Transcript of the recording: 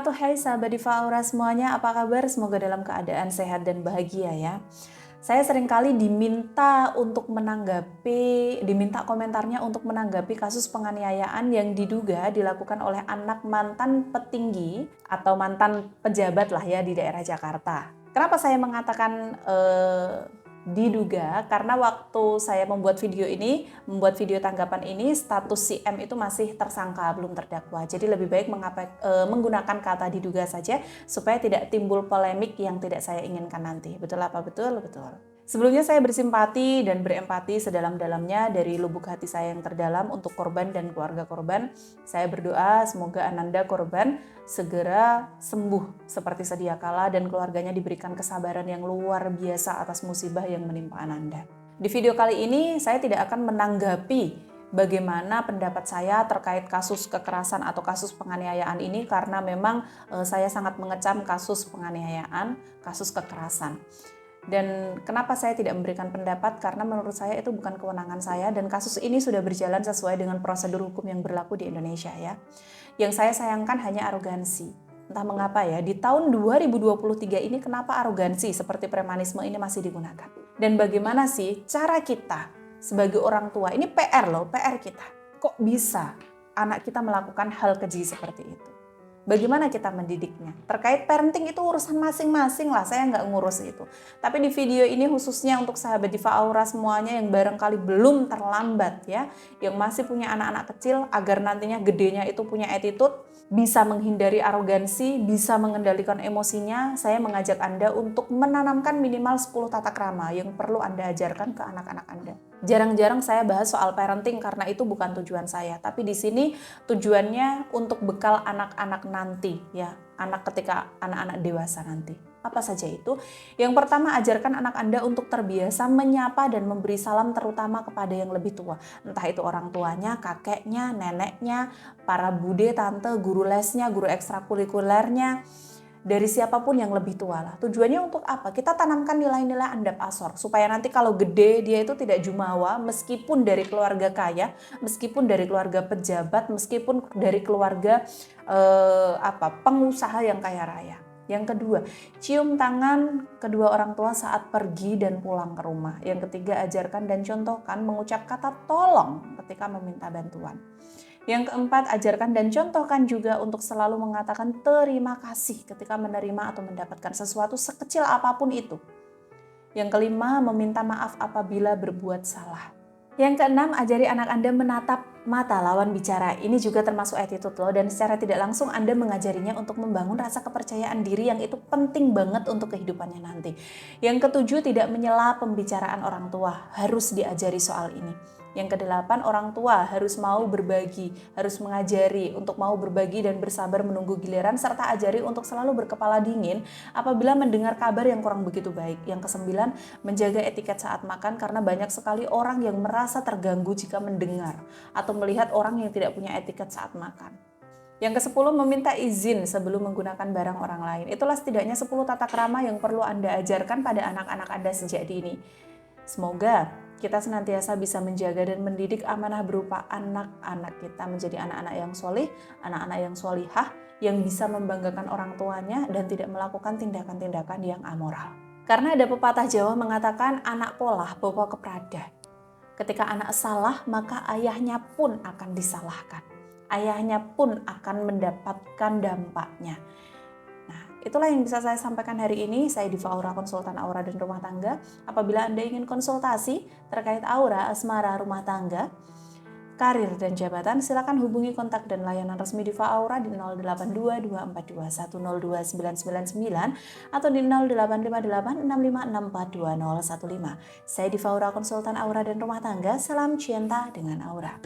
wabarakatuh. Hai sahabat Diva Aura semuanya, apa kabar? Semoga dalam keadaan sehat dan bahagia ya. Saya seringkali diminta komentarnya untuk menanggapi kasus penganiayaan yang diduga dilakukan oleh anak mantan petinggi atau mantan pejabat lah ya di daerah Jakarta. Kenapa saya mengatakan diduga? Karena waktu saya membuat video tanggapan ini, status si M itu masih tersangka, belum terdakwa. Jadi lebih baik menggunakan kata diduga saja supaya tidak timbul polemik yang tidak saya inginkan nanti. Betul apa betul? Betul. Sebelumnya saya bersimpati dan berempati sedalam-dalamnya dari lubuk hati saya yang terdalam untuk korban dan keluarga korban. Saya berdoa semoga Ananda korban segera sembuh seperti sedia kala dan keluarganya diberikan kesabaran yang luar biasa atas musibah yang menimpa Ananda. Di video kali ini saya tidak akan menanggapi bagaimana pendapat saya terkait kasus kekerasan atau kasus penganiayaan ini karena memang saya sangat mengecam kasus penganiayaan, kasus kekerasan. Dan kenapa saya tidak memberikan pendapat? Karena menurut saya itu bukan kewenangan saya dan kasus ini sudah berjalan sesuai dengan prosedur hukum yang berlaku di Indonesia ya. Yang saya sayangkan hanya arogansi. Entah mengapa ya, di tahun 2023 ini kenapa arogansi seperti premanisme ini masih digunakan? Dan bagaimana sih cara kita sebagai orang tua, ini PR loh, PR kita. Kok bisa anak kita melakukan hal keji seperti itu? Bagaimana kita mendidiknya? Terkait parenting itu urusan masing-masing lah, saya nggak ngurus itu. Tapi di video ini khususnya untuk sahabat Diva Aura semuanya yang barangkali belum terlambat ya, yang masih punya anak-anak kecil agar nantinya gedenya itu punya attitude, bisa menghindari arogansi, bisa mengendalikan emosinya, saya mengajak Anda untuk menanamkan minimal 10 tata krama yang perlu Anda ajarkan ke anak-anak Anda. Jarang-jarang saya bahas soal parenting karena itu bukan tujuan saya, tapi di sini tujuannya untuk bekal anak-anak nanti ya, ketika anak-anak dewasa nanti. Apa saja itu? Yang pertama, ajarkan anak Anda untuk terbiasa menyapa dan memberi salam terutama kepada yang lebih tua. Entah itu orang tuanya, kakeknya, neneknya, para bude, tante, guru lesnya, guru ekstrakurikulernya, dari siapapun yang lebih tua lah. Tujuannya untuk apa? Kita tanamkan nilai-nilai andap asor supaya nanti kalau gede dia itu tidak jumawa meskipun dari keluarga kaya, meskipun dari keluarga pejabat, meskipun dari keluarga pengusaha yang kaya raya. Yang kedua, cium tangan kedua orang tua saat pergi dan pulang ke rumah. Yang ketiga, ajarkan dan contohkan mengucap kata tolong ketika meminta bantuan. Yang keempat, ajarkan dan contohkan juga untuk selalu mengatakan terima kasih ketika menerima atau mendapatkan sesuatu sekecil apapun itu. Yang kelima, meminta maaf apabila berbuat salah. Yang keenam, ajari anak Anda menatap mata lawan bicara. Ini juga termasuk attitude loh, dan secara tidak langsung Anda mengajarinya untuk membangun rasa kepercayaan diri yang itu penting banget untuk kehidupannya nanti. Yang ketujuh, tidak menyela pembicaraan orang tua. Harus diajari soal ini. Yang kedelapan, orang tua harus mau berbagi, harus mengajari untuk mau berbagi dan bersabar menunggu giliran, serta ajari untuk selalu berkepala dingin apabila mendengar kabar yang kurang begitu baik. Yang kesembilan, menjaga etiket saat makan karena banyak sekali orang yang merasa terganggu jika mendengar atau melihat orang yang tidak punya etiket saat makan. Yang ke-10, meminta izin sebelum menggunakan barang orang lain. Itulah setidaknya 10 tata krama yang perlu Anda ajarkan pada anak-anak Anda sejak dini. Semoga kita senantiasa bisa menjaga dan mendidik amanah berupa anak-anak kita menjadi anak-anak yang solih, anak-anak yang solihah, yang bisa membanggakan orang tuanya dan tidak melakukan tindakan-tindakan yang amoral. Karena ada pepatah Jawa mengatakan anak polah bawa keprada. Ketika anak salah, maka ayahnya pun akan disalahkan. Ayahnya pun akan mendapatkan dampaknya. Itulah yang bisa saya sampaikan hari ini. Saya Diva Aura, konsultan aura dan rumah tangga. Apabila Anda ingin konsultasi terkait aura, asmara, rumah tangga, karir, dan jabatan, silakan hubungi kontak dan layanan resmi Diva Aura di 082242102999 atau di 085865642015. Saya Diva Aura, konsultan aura dan rumah tangga. Salam cinta dengan aura.